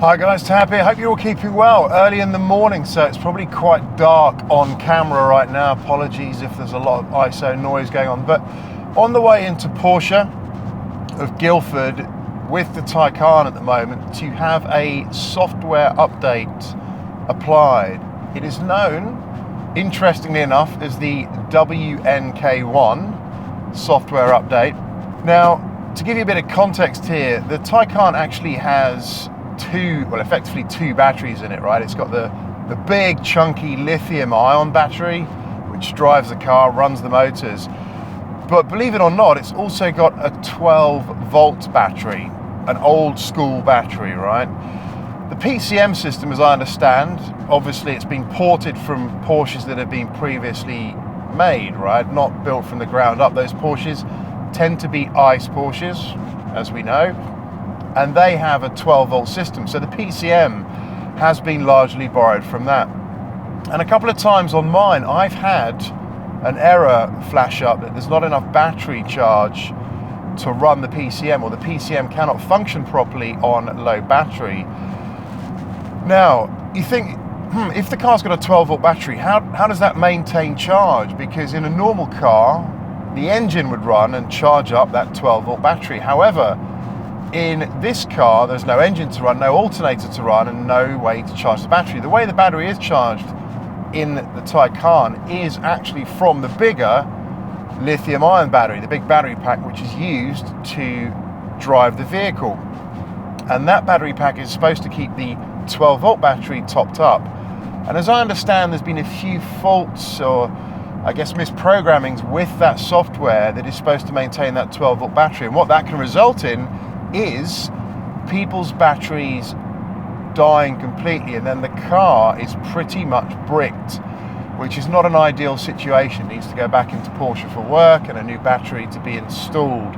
Hi guys, Tab here. Hope you're all keeping well. Early in the morning, so it's probably quite dark on camera right now. Apologies if there's a lot of ISO noise going on. But on the way into Porsche of Guildford with the Taycan at the moment to have a software update applied. It is known, interestingly enough, as the WNK1 software update. Now, to give you a bit of context here, the Taycan actually has effectively two batteries in it, right? It's got the big chunky lithium-ion battery, which drives the car, runs the motors. But believe it or not, it's also got a 12-volt battery, an old school battery, right? The PCM system, as I understand, obviously it's been ported from Porsches that have been previously made, right? Not built from the ground up. Those Porsches tend to be ICE Porsches, as we know, and they have a 12-volt system. So the PCM has been largely borrowed from that. And a couple of times on mine, I've had an error flash up that there's not enough battery charge to run the PCM, or the PCM cannot function properly on low battery. Now, you think, if the car's got a 12-volt battery, how does that maintain charge? Because in a normal car, the engine would run and charge up that 12-volt battery. However, in this car, there's no engine to run, no alternator to run, and no way to charge the battery. The way the battery is charged in the Taycan is actually from the bigger lithium-ion battery, the big battery pack, which is used to drive the vehicle. And that battery pack is supposed to keep the 12-volt battery topped up. And as I understand, there's been a few faults, or I guess misprogrammings with that software that is supposed to maintain that 12-volt battery. And what that can result in is people's batteries dying completely, and then the car is pretty much bricked, which is not an ideal situation. It needs to go back into Porsche for work and a new battery to be installed,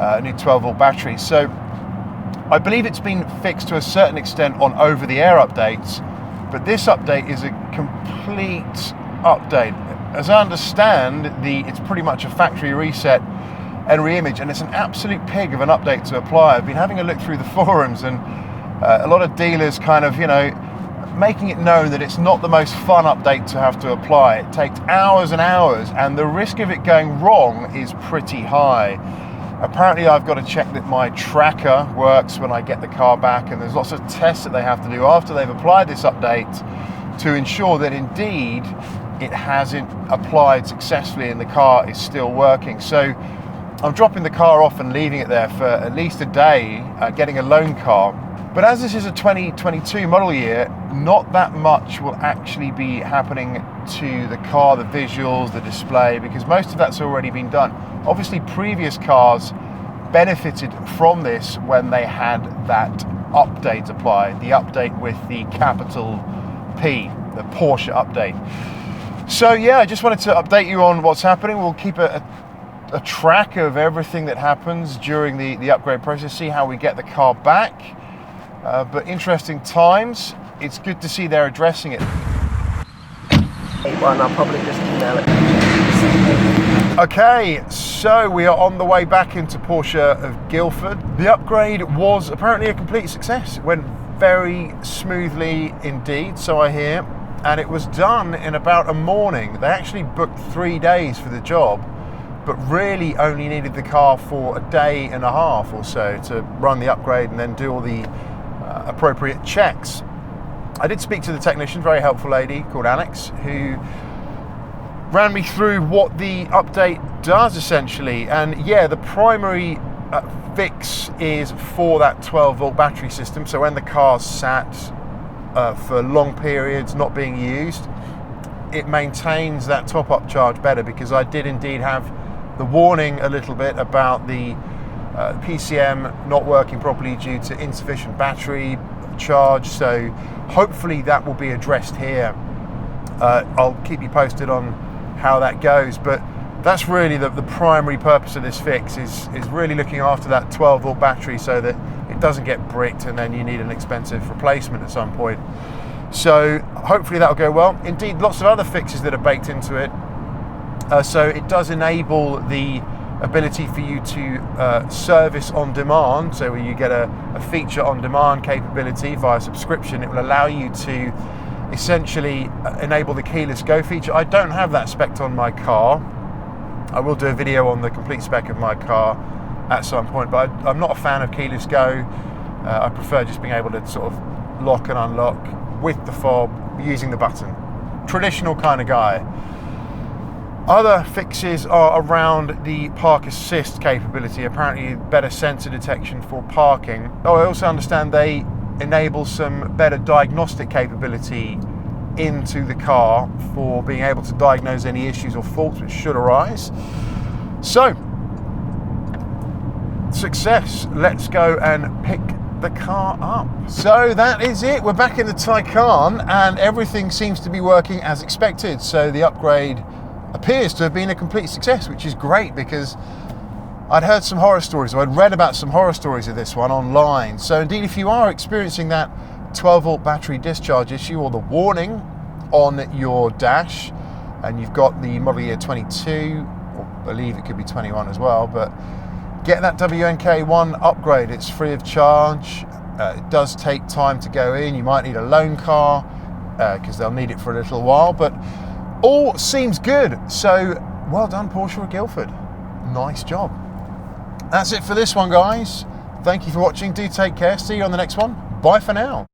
a new 12-volt battery. So I believe it's been fixed to a certain extent on over-the-air updates, but this update is a complete update. As I understand, it's pretty much a factory reset and reimage, and it's an absolute pig of an update to apply. I've been having a look through the forums, and a lot of dealers kind of, making it known that it's not the most fun update to have to apply. It takes hours and hours, and the risk of it going wrong is pretty high. Apparently, I've got to check that my tracker works when I get the car back, and there's lots of tests that they have to do after they've applied this update to ensure that indeed it hasn't applied successfully and the car is still working. So I'm dropping the car off and leaving it there for at least a day, getting a loan car. But as this is a 2022 model year, not that much will actually be happening to the car, the visuals, the display, because most of that's already been done. Obviously, previous cars benefited from this when they had that update applied, the update with the capital P, the Porsche update. So yeah, I just wanted to update you on what's happening. We'll keep a track of everything that happens during the upgrade process, see how we get the car back. But interesting times. It's good to see they're addressing it. Well, I'll probably just email it. Okay, so we are on the way back into Porsche of Guildford. The upgrade was apparently a complete success. It went very smoothly indeed, so I hear, and it was done in about a morning. They actually booked 3 days for the job, but really only needed the car for a day and a half or so to run the upgrade and then do all the appropriate checks. I did speak to the technician, very helpful lady called Alex, who ran me through what the update does essentially. And yeah, the primary fix is for that 12-volt battery system. So when the car's sat for long periods not being used, it maintains that top-up charge better, because I did indeed have the warning a little bit about the PCM not working properly due to insufficient battery charge. So hopefully that will be addressed here. I'll keep you posted on how that goes, but that's really the primary purpose of this fix, is really looking after that 12-volt battery so that it doesn't get bricked and then you need an expensive replacement at some point. So hopefully that'll go well. Indeed, lots of other fixes that are baked into it. So it does enable the ability for you to service on demand, so where you get a feature on demand capability via subscription. It will allow you to essentially enable the keyless go feature. I don't have that spec'd on my car. I will do a video on the complete spec of my car at some point, but I'm not a fan of keyless go. I prefer just being able to sort of lock and unlock with the fob using the button. Traditional kind of guy. Other fixes are around the park assist capability, apparently better sensor detection for parking. Oh, I also understand they enable some better diagnostic capability into the car for being able to diagnose any issues or faults which should arise. So, success. Let's go and pick the car up. So that is it. We're back in the Taycan and everything seems to be working as expected. So the upgrade appears to have been a complete success, which is great because I'd heard some horror stories, or I'd read about some horror stories of this one online. So indeed, if you are experiencing that 12-volt battery discharge issue or the warning on your dash, and you've got the model year 22, or I believe it could be 21 as well, but get that WNK1 upgrade. It's free of charge. It does take time to go in. You might need a loan car because they'll need it for a little while, but all seems good. So well done, Porsche of Guildford. Nice job. That's it for this one, guys. Thank you for watching. Do take care. See you on the next one. Bye for now.